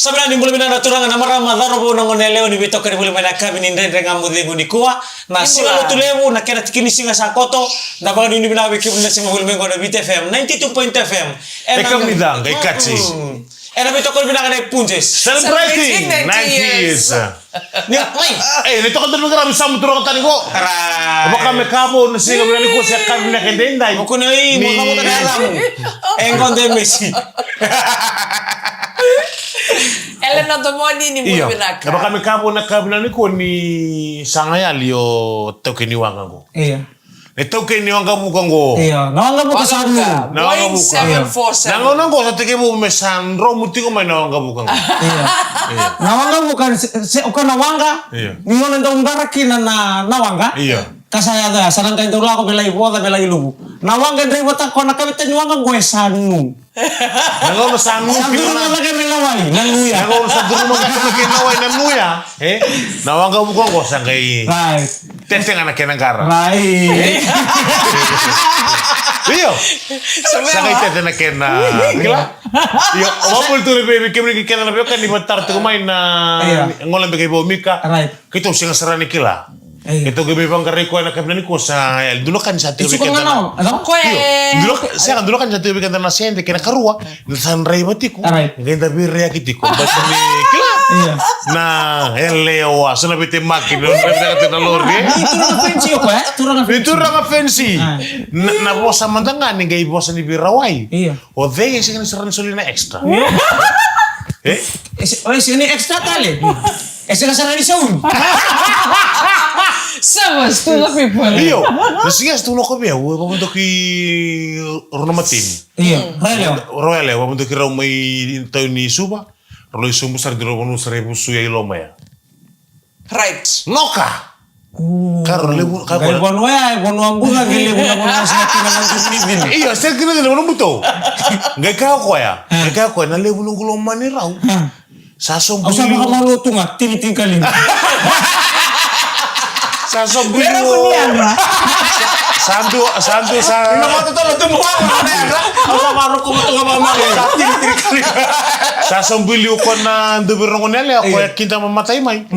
Sabana ni mulai na turanga na mara madharo bo ngone leo ni bitoka ni mulai na kabini ndende ngamu lengo ni kuwa na sila lutulevu na kena tikini singa sakoto na baga ni bina wiki bina singa mulai ngone BTFM 92.fm Ekam nidang ikatsi. Era bitoka bina ngane punjes Celebrating 90 years. Ni mai. Ni to kantor ngara bisa muturong tani ko. Apa kami kabo na singa bina ni ko sa kabina kendendai. Ko na i mo kamo ta alamu. Engkon de Messi. Elena Domoni ni mulai binaka. Apa kami kabo na kabina ni ko ni sangaya liyo tokeni wangango. Iya. Tokeni wangango kango. Iya, nawanga mo kasano. Nawanga mo. 747. Nango sa tike mo mesandro mutiko may nawanga mo kango. Iya. Nawanga bukan ukan nawanga. Iya. Ni ngone ndo ngaraki na nawanga. Iya. Kasaya da sarang kain tolo ako belai boda belai lubu. Nawanga ndai wata kona kabita niwanga gue sanu. Nango sanu Kilo na lagi melawai nanuya. Nango sa dulu mo kinawai nanuya. Nawanga mo kango sa kay. Right. Teteng anak kena gara. Right. Iyo. Sa kay teteng anak kena. Kila. Iyo, wapul tu lebih kemri kena lebih kan di batar tu main na ngolam bagi bomika. Right. Kita usia serani kila. Itu gue bang karena ko anak kena ni ko sa dulu kan satu Itu weekend kemana? Ada Kue. Saya kan dulu kan satu weekend na sente kena karua. San rai batiko. Ngayon tabi rea kitiko. Basta ni kila. Iya. Nah, elewa, sana bete makin, bete na lori. Itu na fancy ko eh. Itu orang fancy. Na bosa mantangan ni gay bosa ni birawai. Iya. O de sing seran solina extra. Sini ekstra kali. Ese kasar ni saun. Sabas to the people. Iyo. Nasigas tu no ko be, wa pamunto ki Ronomatin. Iya. Royal, wa pamunto ki raw may tayo ni Suba. Rolo isumbu sar diro bonu sare busu ya iloma ya. Right. Noka. Karo lebu ka Kaya bono ya, bono ambuga gele bono sa tinggal ng kumibin. Iyo, sa kina dile bono buto. Ngai ka ko ya. Ngai ka ko na lebu nung gulong mani raw. Sasong bulu. Asa baka maluto nga, tiniting kalin. Sasong bulu. Sandu sa. Ina mo to tumuha. Asa maro ko to nga mama. Tiniting kalin. Sasong bulu ko na dubir ng nele ako ya kinta mamatay may.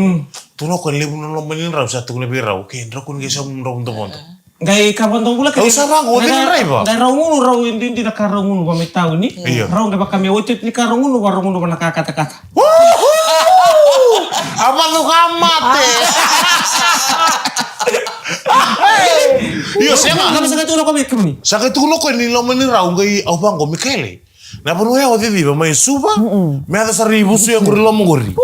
Tuno ko lebu nung mani raw sa tukul lebu raw. Kendra kun gesa raw ndo. Gay kabantong bula Kau sabang ko din ray ba? Gay raungun raw hindi nakaraungun ba may tao ni. Raw nga ba kami otit ni karaungun wa raungun ba nakakata-kata. Apa lu kamate? Iyo siya nga. Kami sa katulong kami kami. Sa katulong ko nila man ni raw gay awang ko Michele. Na pano ya wadi di ba may suba? May ada sa ribuso yung kurilo mo guri.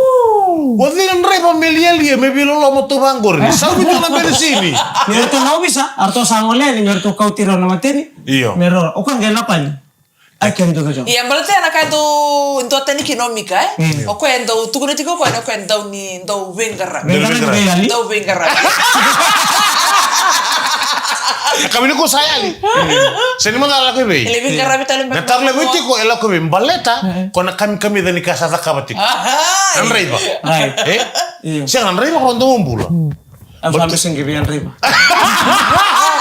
Wadi ng ray pamilya liya may bilolo mo to bang guri. Sabi nyo na beresini. Merto na bisa, arto sangole ni merto kau tiro na materi. Iyo. Mero, ukang gelapan. Ay kendo ka jam. Iya, berarti anak itu untuk teknik economika Oke, endo tu kuno tiko ko endo endo ni endo wengara. Endo wengara. Kami ni ko saya li. Sini mo nalaki be. Ele wengara bitale Na tagle be ko ela ko be baleta ko na kami dani kasa ta kabati. An ray ba? Siya an ray ba ko ndo mbula. Ang sabi sing gibian riba.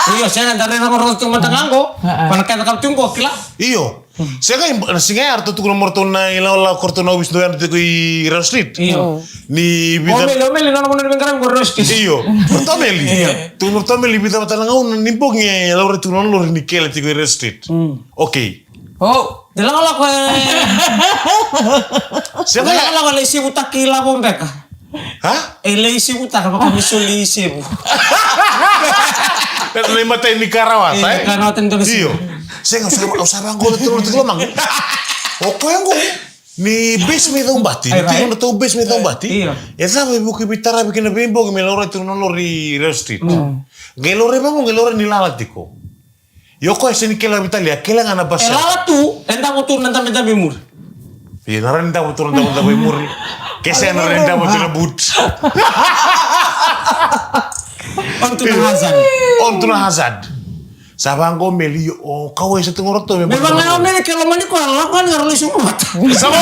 Iyo, siya nandare na mo rotong matanganggo. Panakan ka tungko kila. Iyo. Siya ka singa arto tu kuno morto na ila la korto na ubis doyan tu i Rail Street. Iyo. Ni bida. Omeli na mo na bengkaram ko roski. Iyo. Mortomeli. Tu mortomeli bida matanga un nimpong e laure tu non lor ni kele ti Rail Street. Okay. Oh, Dalang ala ko. Siya Dalang ka. ala ko le sibu takila bombeka. Ha? Le sibu tak baka misuli sibu. Pero na matay ni Karawat, eh? Karawatan to kasi. Iyo. Siya nga, usapan ko na ito lamang. Okay ang ko. Ni base may daw bati. Ni tiko na to base may daw bati. Iyo. Ya sabi, buki bitara, bikin na bimbo, may laura ito na lori Rail Street. Ngay lori ba mo, ngay lori nilalati ko. Yoko, sini kila bitalia, kila nga nabasa. Ela tu, enda mo tu nanda meda bimur. Iya, naranda mo turun daw daw mur. Kasi naranda mo na boot. Onto na hazard. Onto na hazard. Sabang ko meli o kawai sa tungorot to. Memang na meli kalau mani ko ala kan ngaro li sumo mata. Sabang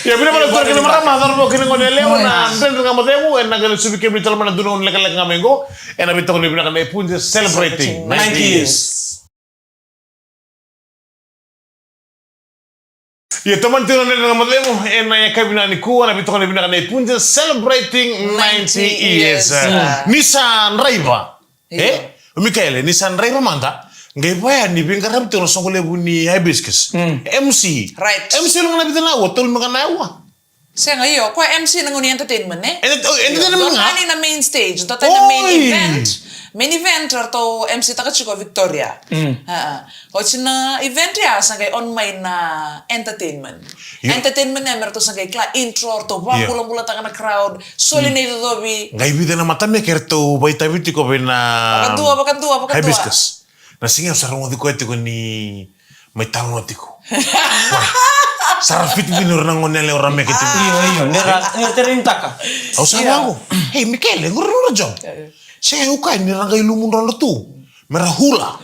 ya bila mana turun kena marah madar mo kena ngone lewo na ben nga mo demo en nagal subi ke bital mana dunon lek ngamengo en abi to ni bina kan pun celebrating 90 years. Ya teman tinan dengan modemo enaya kabinani kuwa na bitokan na binaka punja celebrating 90 years. Nissan Raiva. Michael, Nissan Raiva manta. Ngai paya ni bingkar ham tiro songole buni hibiscus. MC. Right. MC lo ngana bitana wa tol ngana wa. Saya ngayo, ko MC nang uni entertainment Entertainment nga. Ani na main stage, dito na main event. Main event to MC taka chiko Victoria. O na event ya sangay online na entertainment. Entertainment na merto sangay kla intro to wa mula taka na crowd. Solinated dobi. Ngai bitana matame kerto baita bitiko bena. Bakadua. Hibiscus. Na singa sarong di ko etiko ni may talon atiko. Sarafit binur nang ngonele orang mekete. Iyo, nera terintaka. Au sabango. Hey Michele, ngurur jom. Saya ukai ni rangai lumun rolo tu. Merahula.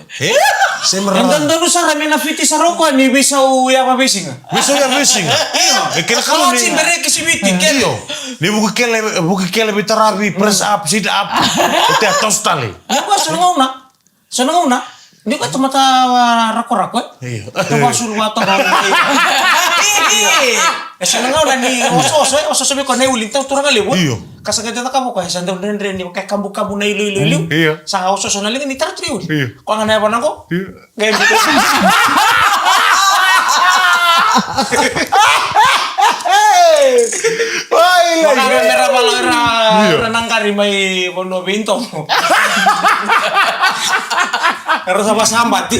Saya merah. Dan dulu sara mena fiti saroko ni bisa ya apa bisinga. Bisa ya bising. Iyo. Kira kalau ni. Cimbere kisibiti ken. Iyo. Ni buku kele bitarabi press up sit up. Itu atas tali. Ya gua seneng una. Dia kan cuma rako-rako. Iya. Coba suruh atau kalau seneng udah nih oso be kone ulin tau turang lewo. Iya. Kasang kita kamu kok santai den di kayak kambu-kambu na ilu. Iya. Sa oso sonali kan itar triun. Iya. Kok ngana apa nako? Iya. Kayak gitu. Wah, Makanya merah balora renang kari mai bono binto. Harus apa sambat.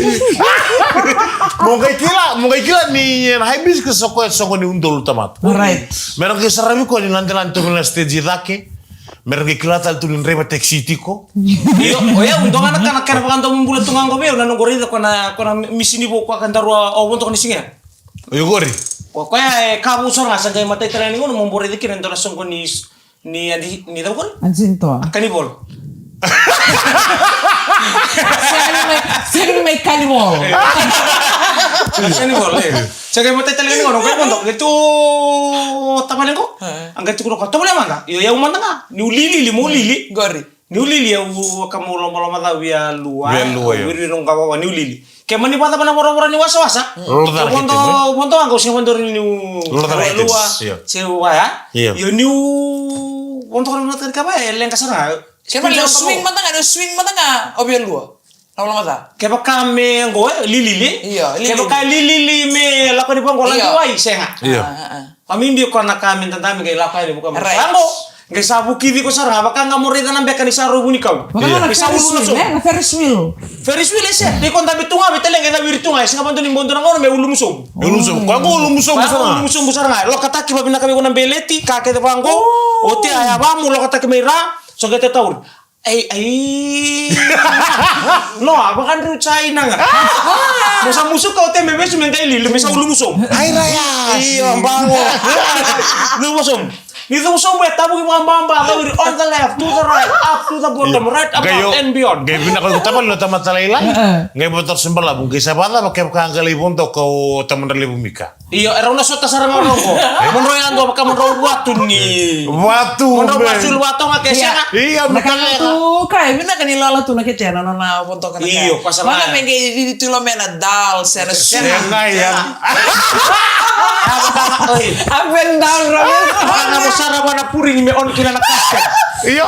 Mungkin kila ni hibiscus soko ni undol tamat. Right. Meron ke sarami ko ni nanti na stage dake. Meron ke kila tal tulin reba taxi ko. Iyo, oya undong anak kan pakan tong bulan tungang ko be unan ngorida kona misini bo ko akan darwa o bonto ni singa. Oyo gori. Ko kaya kamu sorang asa kay matay training ko mo mbore dikin ndo rasong ko ni daw ko. Anjing to. Kanibol. Sering may kanibol. Kanibol. Sa kay matay training ko no kay bonto gitu tamanin ko. Ang gatu ko to wala man. Iyo ya umanda nga. Ni ulili mo lili. Gori. Ni ulili ya kamu lomba-lomba ta via luar. Via nung kawawa ni ulili. Kaya mani pata pa na moro-moro ni wasa-wasa. Bonto ang kasi bonto rin ni luwa. Siwa ya. Yo ni bonto rin natin ka ba eleng kasara. Kaya pala swing mata nga obyo luwa. Lama mata. Kaya ba kami ang goe lilili. Iya, Kaya ba kay lilili me lakon ni pang kolang diwai senga. Iya. Kami hindi ko na kami tantami kay lakay ni bukan. Right. Sango. Kay sabu kivi ko sara baka nga morida nang beka ni saru buni kau. Baka na Ferris wheel. Ferris wheel ese. Di kon tabi tunga biteleng kita biri tunga. Singa bantu ni bondo nang ono me ulumusom. Ulumusom. Ko ulumusom sana. Ulumusom busara nga. Lo kataki babina kami ko nang beleti kake de bango. Oti aya bamu lo kataki meira. So kete taur. No, abakan ru China nga. Musa musuk kau te mebesu mentai lilu mesa ulumusom. Ay raya. Iya bango. Ulumusom. Itu musuh buat tabu ki mamba tahu on the left, to the right, up to the bottom, right, above and beyond. Gaya bina ko tapan lo tamat talailan. Gaya motor sembala bung kisah pada pakai kangkali bonto kau teman dari bumika. Iya, era una sota sarang orang ko. Monroyan do baka monro watu ni. Watu. Monro wasul watu nga kesa. Iya, makanya tu kaya bina kan ilala tu na kecera na bonto kan. Iyo, pasal. Mana mengi di tulo mena dal sena Sena ya. Up and down Robin. Mana besar mana puring me on kina nak kasket. Iya.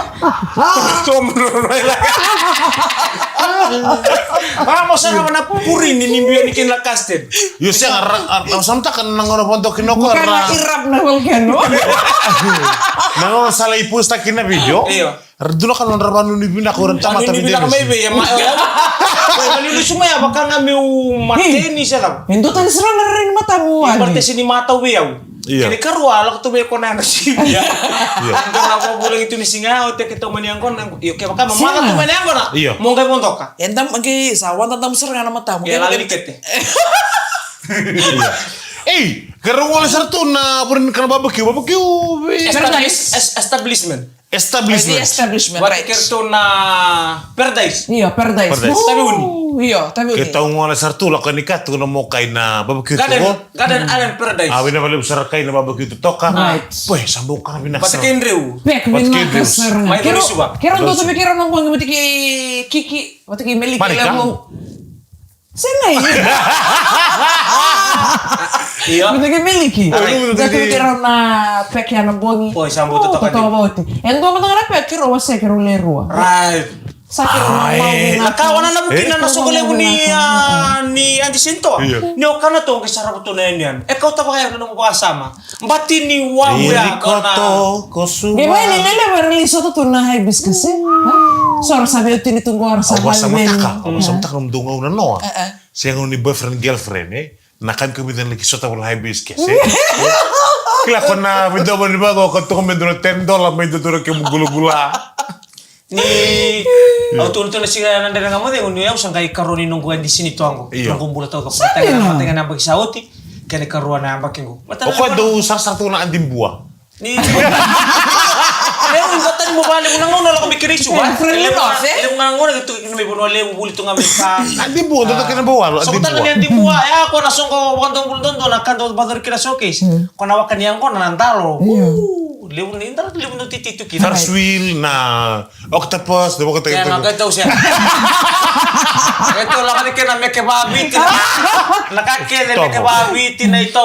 Mana besar mana puring ni nimbio ni kina kasket. Yo siya samta kan nangono ponto kinoko Karena irap na volcano. nangono sala ipusta kina video. Iya. Dulu kan nonton ni bina ko renta mata Ni video. bilang may ya ma. Kali suma ya baka nga meu mateni siya lang. Endo tan sira na rin mata mo. Ibaratnya sini mata wiyaw. Iya. Kini karwa alak tu be ko na nasib. Iya. Ang ako bulang itu ni singa o te kita maniang kon. Yo kaya baka mamaka tu maniang kon na. Iya. Mo kay montok ka. Entam angki sawan tantam sira na mata mo. Ya lali dikit. Karena wala sarto na purin kana barbecue. Establishment. Establishment. Buat Right. kerto na paradise. Iya, paradise. Tapi Iya, tapi Kita wala sarto la kanikat kuno mo kay na barbecue to. Garden Island Paradise. Awin na balik besar kay na barbecue to toka. Right. Pues sambung ka na binak. Basta Kendrew. Pek Ba't min kayo makasar. May dosu ba? Kero to sabi kero nang kung matiki kiki, matiki meliki Panika? lang mo. Senay. Iya. Mitake miliki. Arai. Jadi kira na peke na bongi. Poi sambo to tokani. Totoo endo matangara peke ro wase kiro lerua. Right. Sakit mau Nakawana na bukin na nasogole mo ni Andy Sinto. Iya. Ni okana to ke sarap to na yan. Kau ta ba kayo na mo kasama. Mbati ni wa ya Irikoto kosu. Gimana ini lele berliso tuh tuna hibiscus sih? Soalnya sabi itu ditunggu harus Ako sa men. mataka. Ako sa mataka ng dungaw na noa. Siya ni boyfriend girlfriend Nakan kami din lagi sota wala hibiscus Kila ko na video mo ni bago ko to kami doon $10 may duduro ke gula-gula. ni auto na siya nanda nga mo de uno ya usang kay karoni nung kuan di sini to ango. Iya. Nung kumbula to ka patay na bagi sauti kani karuan na bakingo. O ko do sarto na andim buah. Ni Leo ingatan mo bale mo nangono la ko mikiri suwa. Leo nga ngono gitu may buno leo bulito nga meka. Andim buah do ka na bawal So andim tan buah. ni buwa ya ko nasong ko wandong bulton do nakan do badar kira showcase. Ko nawakan yang ko nanantalo. Leo ni ndar leo no tititu kita. Ferris wheel na octopus do ko Kaya tayo. nakataw siya. Ito lang ka na may kababit. Nakakele may kababit na ito.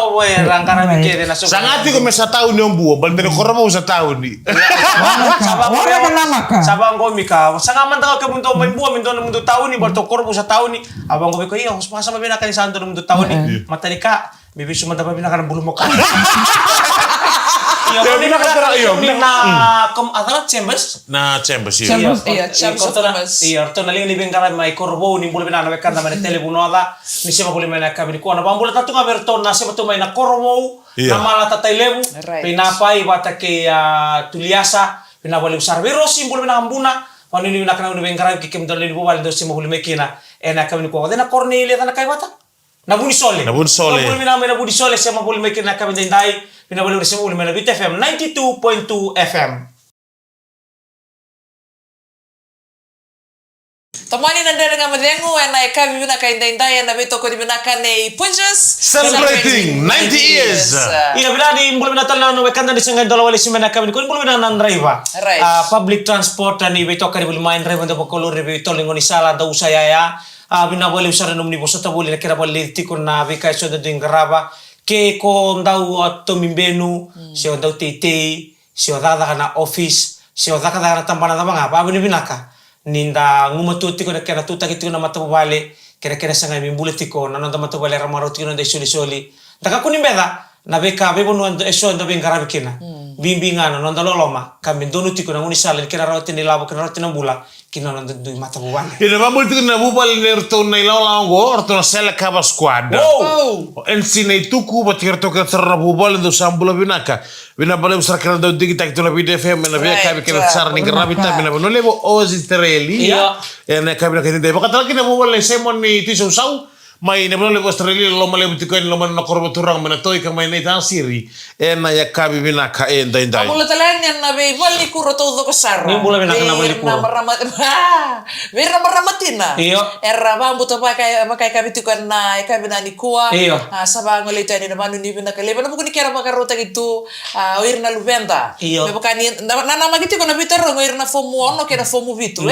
Rang karami kere na Sa ngati ko may sa taon yung buwa, balda ko ramo sa taon ni. Wala ka nama ka. Sabang ko mika. Sa nga man daw ka mundo may buwa mundo na mundo taon ni barto korbo sa taon ni. Abang ko ko iya, mas mabina ka ni santo na mundo taon ni. Matali ka. Bibi sumanda pa binaka ng bulo mo ka. Iyo ko na adalat chambers. Na chambers yun. Chambers. Iya, Champs of Commerce. Iya, orto na lingi libing karam mai korbo ni bule bina na bekanda mane telefono ada ni sema bule mai na kabini ko na bambule tatu nga berto na sema tu mai na korbo Iya. na mala tatai lebu Right. pinapai batake tuliasa pina bole usar biro simbole bina ambuna panu ni na kana ni bengkara ki kem dole ni bobal do sema bule mekina ena kabini ko na Cornelia na kai bata na buni sole Na buni sole. na bule bina na buni sole sema bule mekina kabini dai pina bole sema bule mai na Beat FM 92.2 FM. Tamani na dengan madengu na ikabi na kainda-inda na bito ko di binaka ni Punjas Celebrating 90 years. Iya biladi mbulu bina tala no bekanda di sengai dola wali simena kami ko mbulu bina nan driver. Right. Public transport ni beto kari bulu main driver ndo kolor re beto lingoni sala da usaya ya. Bina bole usara no mni bosota bole kira bole tiko na beka so da dingraba ke ko ndau to mimbenu si ndau tete si odada kana office si odada kana tambana da banga ba bini binaka. Ninda ngumatu tiko na kera tuta kitiko na matabu bale kira-kira sangai mimbule tiko na nanda matabu bale ramaro tiko na da soli-soli. Daka kuning beda na beka bebo no eso ndo bengara bikina. Bimbingan no ndo loloma kami donu tiko na unisale kira roti ni labo kira roti na bula kina no ndo matabu bale. Ina bambul tiko na bubal ni rto na ilaw go orto na sela kaba squad. Wow. Ensi na ituku ba tirto ka sarra bubal do sambula binaka. Bina bale usar kala do digi tak to na Beat FM na bia kabi kala sar ni grabita bina no lebo ozi tereli. Iya. Ena kabi na kiti ba katala kina bubal le semon ni tiso sau. Mai ne bale Australia lo male butiko lo man na korbo turang mena toy ka mai nei tan siri. Ena ya kabi bina ka enda indai. Mula talan yan na be bali kuro todo ko sarra. Ni mula binaka na bali kuro. Vera maramatina. Iyo. Era bambu to pa kay kabiti ko na ikabi na ni kuwa. Iyo. Sabang ulit ni naman ni binaka leba na buko ni kera makarota gitu. Oir na lubenda. Iyo. Be bakani na magiti ko na bitero oir na fomu ono kena fomu bitu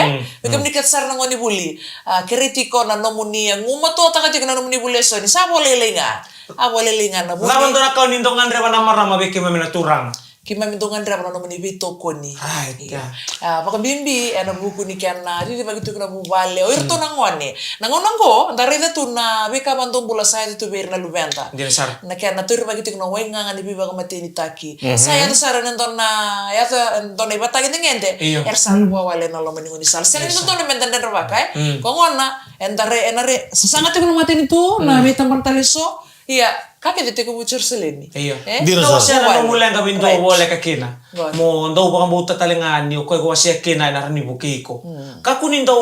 Begam ni katsar na ngoni buli. Kritiko na nomuni ngumato ta kati na nomuni buli so ni sa bolelinga. Bolelinga na buli. Lawan to na kau nindongan reba na marama beke memena turang. Kima mindungan dra na nomuni bito ko ni. Right, yeah. Baka bimbi ana buku ni kana di bagitu kana bubale o irto nangone. Nangonang ko ndare da tu na beka mandong bula saya tu ber na lubenta. Dia sar. Na kana tur bagitu kana wenga ngani biba mateni taki. Saya na sara nandon na ya ndon iba tagi ngende. Er salu wale na lo maningoni sal. Sel ni ndon menden der baka ko ngona endare enare sangat ko mateni tu na beta mantaliso. Iya, kakek dite ko bucer seleni. Iyo. Dino Ndo sa. siya na mulang kami ndo Right. wole ka kina. Right. Mo ndo baka buta talingan ni ko ko siya kina na rani bukiko. Kakunin ndo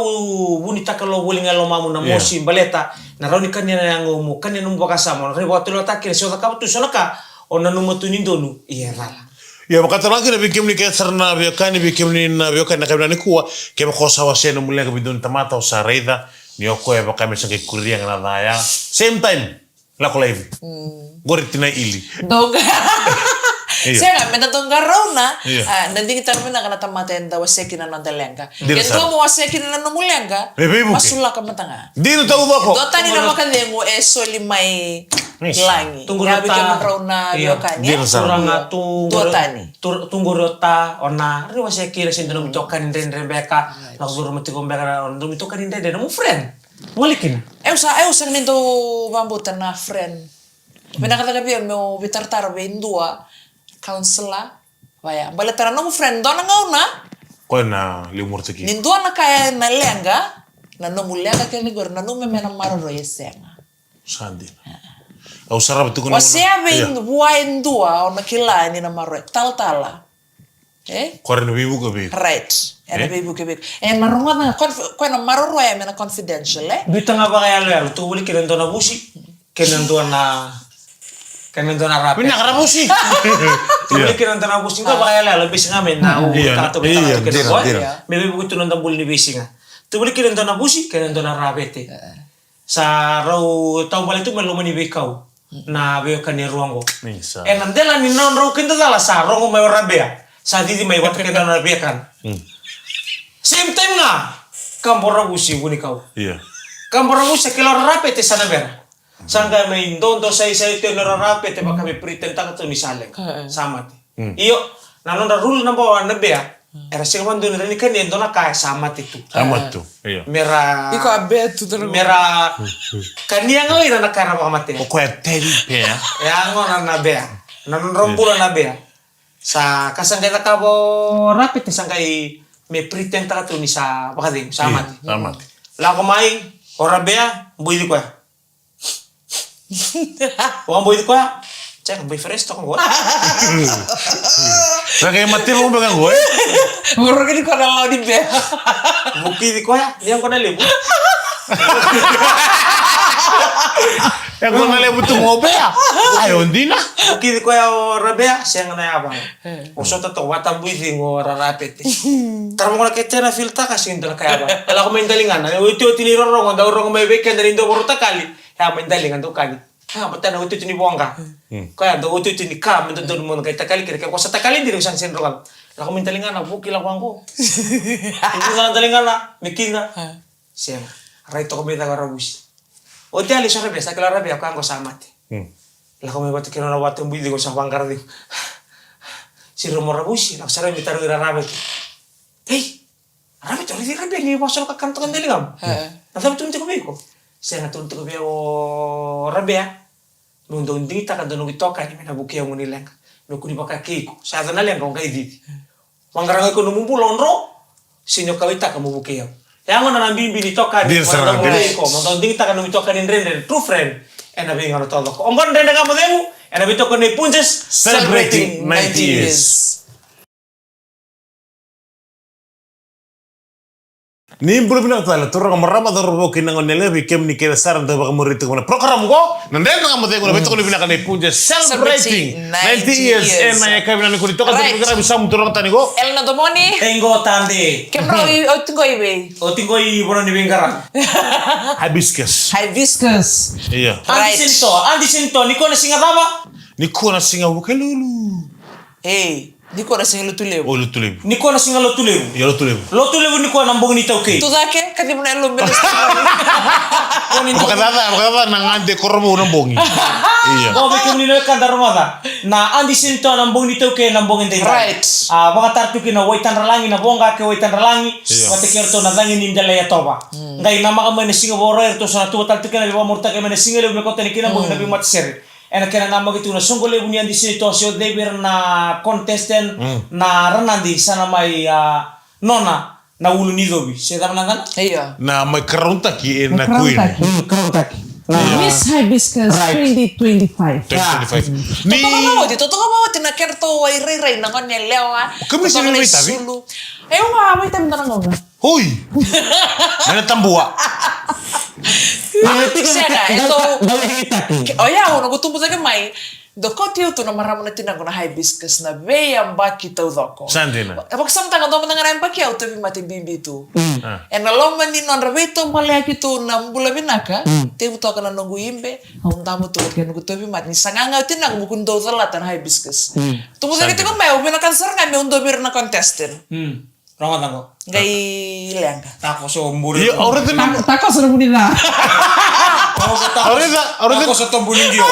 bunita ka lo wulinga lo mamu na mosi baleta na roni kanya na ngo mo kanya nung baka sama. Rani waktu lo takir so ka tu so ka ona numo tu nindo nu. Iya rala. Ya makata lagi na bikim ni kaya sarna biokani bikim ni na biokani na kabina ni kuwa kaya makosa wa siya numulia kabidun tamata o sa reida ni oko ya baka may sakay kuriang na daya. Same time. Lako live. Gorit na ili. Dog. Iya. Saya nggak minta tunggu karena Iya. nanti kita minta karena tamaten tahu wasekin nan telenga. Dia Yang besar. tua mau wasekin nan mulenga. Bebe, buke. Masuklah ke tengah. Dino tahu ba ko? Dota ni nama kan yang limai Yes. langi. Tunggu Ya rota. bikin menrauna Iya. biokan Dia ya. besar. Turang atu Dota ni. tunggu rota ona ri wase kira sin dum tokan den beka la guru mati ko beka on dum tokan den mo friend ngolikin Eu ninto bambutan na friend. Menakata biar mau bitar dua kaunselor. Vaya, baletara no friend dona ngauna. Ko na limur tiki. Nindua na kaya na lenga. Na no mulenga kaya ni gor na no memena maroro yesenga. Sandi. Au sarap tu ko na. Wasea vin wain dua ona kila ni na maroro tala. Ko na bibu ko bi. Right. Era bebu kebek. Na ronga na ko na maroro ya mena confidential bitang apa kaya lo tu buli kiran dona busi kenan dona rapi Pina karabusi. tu buli kiran dona busi ko kaya lo bis ngamen na u Iya, tato iya, kita tira, boy tira. bebe buku tu nonton buli ni bisi nga tu buli kiran dona busi kenan dona rapete sa rau tau balik tu melu mani bekau na beo kan ni ruango Nisa. nandela ni non rau kinta dala sa rongo mai rabea sa didi mai wat kenan na bekan same time nga kampora busi buni kau Iya. Kampora busi kelor rapete sana ber sangga mai dondo sai te lor rapete baka me pretend tak tu ni saleng sama ti iyo nanon da rule number 1 na bea era sing mandu ni kan ni dona ka sama ti tu Amat tu. Iya. mera Iko abe tu terus. mera kania ngai na kara ba mate Ko ya teri pe ya. ya ngona na bea nanon rombula na bea sa kasangga ta kabo rapete sanggai me pretend tak tu ni sa baka di sama ti Amat. la ko mai ora bea bui di ko Wang boy ko ya. Cek boy fresh to ko. Sa kay matil mo ba gue? Muro kini ko na lao di be. Buki di ko ya. Yang ko na lebu. Ya ko na lebu tu mo ba ya. Ayo ndi na. Buki di ko ya ora bea siang na ya bang. Uso to wata boy di ngo ora rapete. Tarmo ko na ketena filta kasi ndala kaya ba. Ala ko main dalingan. Uti tiniro ro ngo daw ro may weekend rin do borota kali. Ya main dalingan to kali. Ha patana uti tini buangka. Kaya do uti tini kam ndo do mo kay takali kaya ko sa takali diri sang senro kam. Ala ko main dalingan na buki la ko. Itu na dalingan na mikina. Siang. Rai to ko beta ko rabus. Uti ali sa rabe sa kala rabe ako ang samate. La ko may batu kino na watu mbili ko sa bangkar di. Si Romo Rabusi, nak sarang bitaru ira rabe. Hey, rabe to ri rabe ni pasal ka kanto kan dalingam. Nasa tunti ko biko. Siya nga tunti ko biko rabe ya. Mundo ndita ka dono bitoka ni na bukia mo nilang. No kuni baka kiko. Sa na lang kung kay diti. Mangarang ko numumbulon ro. Sinyo kawita ka mo bukia. Ya ngo na nambimbi ni toka ni Serang, ko. Mundo ndita ka no bitoka ni rende true friend. And abi ngano todo ko. Ongon rende ka mo demu. And abi to ko ni punches Celebrating 90 years. Ni bro bina tala turra ko marama do ro kinang onele bi kem ni kera saran do ba mo rito ko na program ko nanden nga mo de ko beto ko bina kan punja celebrating 90 years en na ka bina ko dito ka Right. program sa mo turra tani ko El na domoni. Tengo tande. Kemro o tingo ibe. O tingo i bono ni bengkaran. hibiscus Hibiscus. iya Right. Andi sinto, ni ko na singa baba. ni ko na singa bu kelulu Hey, di ko na sing lutuleu. o lu tulib Ni ko na singa lotulebu. ya lu tulib Lotulebu ni ko na mbong ni tauke. Tu zake kadi mo na lo meles. Makadada nang ande kormo nang bongi iya Bo be kuni le kan darmada. Na andi sinto na mbong ni tauke na mbong ni Right. Baka tartu kina waitan ralangi na bonga ke waitan ralangi. Iya. Wate kerto na langi ni ndala ya toba. Ngai nama ka mene singa boro erto sa tu tartu kina ba murta ke mene singa le me ko tani kina mbong na bi mat ser. Ena kena nama gitu na sungguh le bunyi andi sinto sio deber na contestant na ranandi sana mai nona na ulu ni dobi. Saya nangana? Iya. na may karunta ki na Crown queen Taki. Kerong taki. Miss Hibiscus 2025. 2025 ni Toto ka mawati na kerto ay ray na kon lewa. Kami sila may tabi? Eh wa may tabi na nga. Hoy! Mana tambua? Siya na, ito. Oh ya, uno gusto mo sa kamay. Doko tiu tu na maramo na tinang na hibiscus na veia mbaki tau doko. Santina. Apak samtang ando mendengar mbaki au tapi mati bimbi tu. En lomba ni non raveto male aki tu na mbula binaka. Teu to kana nunggu imbe. Au tamu tu ke nunggu tapi mati sanganga tinang bukun do zalatan hibiscus. Tu mo deke ko meu bina kanser nga meu ndo bir na contestin. Rongan tango. Gai leanga. Tako so muri. Iya, orang tu Tako sudah bunina. orang Tako so tombuling dio.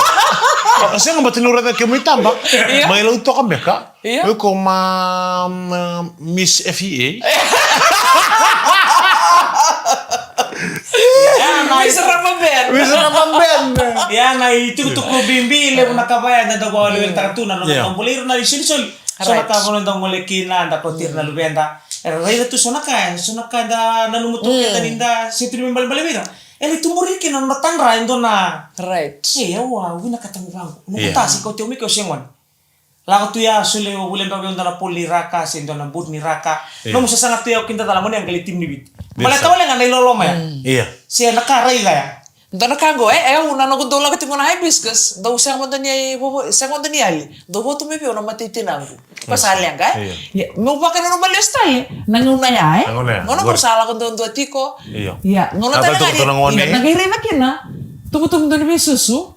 Kasi nga batinura na kimitamba. May luto ka beka. Iya. Ko Miss FEA. Bisa ramaben. Bisa naman ben. Ya na itu ko bimbi le nakabaya na daw wala yung taratuna no Yeah. tombulir na isul-sul. So Right. nakakuno ndang molekina nda ko tir na lubenda. Raya tu sonaka da nanumutok kita ninda situ bal-bal bira. Ele tumuri kina natanra ndo na. Right. Eh, wa wina katang bang. Nukutasi ko tumi ko singwan. Lako tuya sule o bulen bago yung dala poli raka sindo na bud ni raka. No mo sa tuya kinta dala mo yang kalitim ni bit. Mala tawa lang anay lolo maya. Iya. Siya nakaray gaya. Dona kago una no gudola ka timona hibiscus. Do sa mo dani bobo sa mo dani ali. Do bo tu me pio na matitinangu. Pasalian ka? Ya, mau pakai normal style. Nanguna ya, Nanguna ya. Ngono ko sala ko don tiko. Iya. Ya, Ngono Apa talaga itu ketenangan Iya, ni? nagiri na kina. Tubutum doon may susu.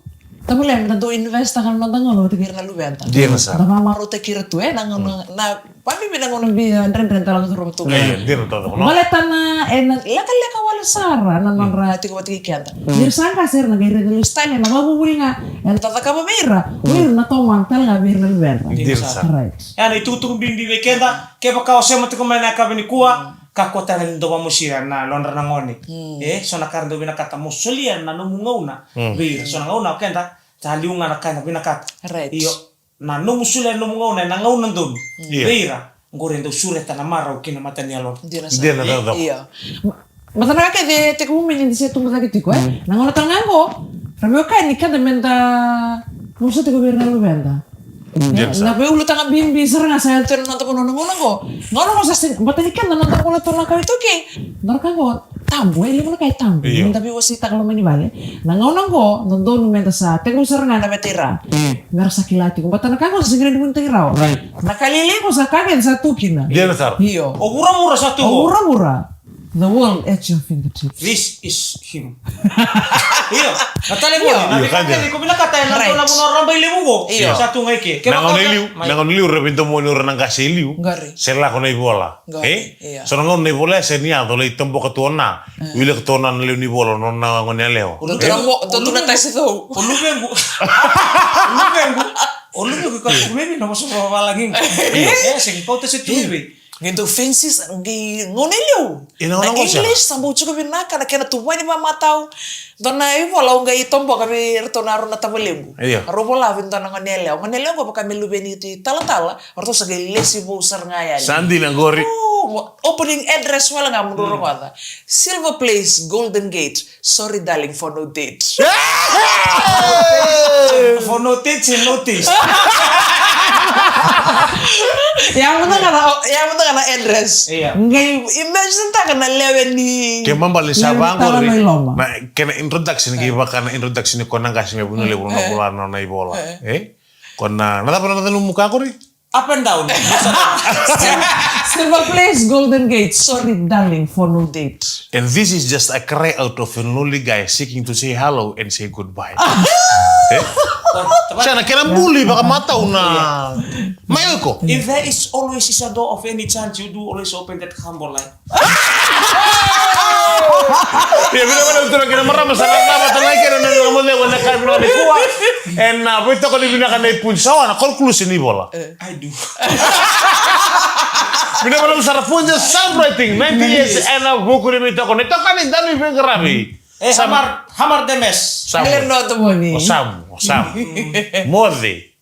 Tamu lem na do invest akan nonton ngono tigir na lubenta. Dia nasa. Tama ma Maru te kira tu na pami binang ngono bi ren talaga rum tu. Iya, dia nonton no. Maleta na leka wala sara na nonra tiko pati kianta. dir sangka ser nagiri na style na mabubuli nga. En Tata ka mira. wir na to mantal nga bir na lubenta. Dia nasa. Right. Yani itutung bimbi wekenda ke baka osema tiko mana kabini kuwa kakota na ndo musira na londra na ngoni. So nakarndo bina kata musulia na numungauna. Bira so ngauna kenda taliunga na kana bina kata. Right. Iyo na numusulia numungauna na ngauna ndon. Iya. Bira ngore ndo sureta na mara ukina matani alon. Dia nonton. Iya. Matanaga ke de te kumu menyin dise tu mata kitiko Nangono tangango. Rabio kai ni kada menta musa te bir na lubenta. Na pe ulu tanga bimbi seranga saya Pero nonton ko ngono ko. ngono mo sa batali kan na nonton ko na to na kami Itu ki. Narkango tambo ele mo kay tambo. Iyo. Tapi wasita kalau mani vale. Nangono ko nondon menta sa te ko seranga na betira. Ngar sa kilati ko batana kango sa sigre mun tira. Right. Nakalili ko sa kagen sa tukina. Dia nasa. Iyo. Ogura-mura satu ho. Ura. The world at your fingertips. This is him. Iyo. Natali mo. Iyo, kanya. Nabi ko binakata na Right. na mo rambay limu ko. Iyo. Satu ngeke. Nangon liu repito mo ni orang kasi liu. Ngari. Sela ko na ibola. Ngari, iya. So nangon na ibola sa niya to lay tempo ka tuona. Wila ka tuona na liu ni bola no na ngon ya leo. Udah tuh tayo sa to. Olubengu. Olubengu ka maybe na masuk bawah lagi. Ya, sing kau tu situ maybe. Gitu fences ngi ngonelyo. Ina Na ko siya. English sambo chuko binaka na kena tuwa ni mama tau. Dona ivo la unga itombo kami retornaro na tabelembu. Iya. Robo la vinta na ngonelyo. Ngonelyo ko baka melubeni ti tala-tala. Orto sa lesi bo usar ngaya. Sandi na gori. Opening address wala nga munduro ko ata. Silver Place, Golden Gate. Sorry darling for no date. For notice, notice. Yang penting kana address. Iya. Ngay Imagine ta kana lewen ni. Ke mambali sa Lewi bang tara gori. may loma. Na kena introduction ki ba kana introduction ko nang kasi me bunule buno bulan na ibola. Kona nata pa natin muka ko ri. Up and down. Silver Place, Golden Gate. Sorry, darling, for no date. And this is just a cry out of a lonely guy seeking to say hello and say goodbye. Sana kena bully baka mataw na. Mayo ko. If there is always is a door of any chance, you do always open that humble line. Ya bila mana betul kena marah masalah apa tanai kena na ngamo le wana ka bina ni kuwa. And na pwito ko ni bina ka na ipunsawa na conclusion ni bola. I do. Bina mana masalah punja songwriting 90 years and a buku ni mito ko nito kanin dami pengarabi. Hamar Demes. Sam. Clear no to mo ni. Osam. Morde.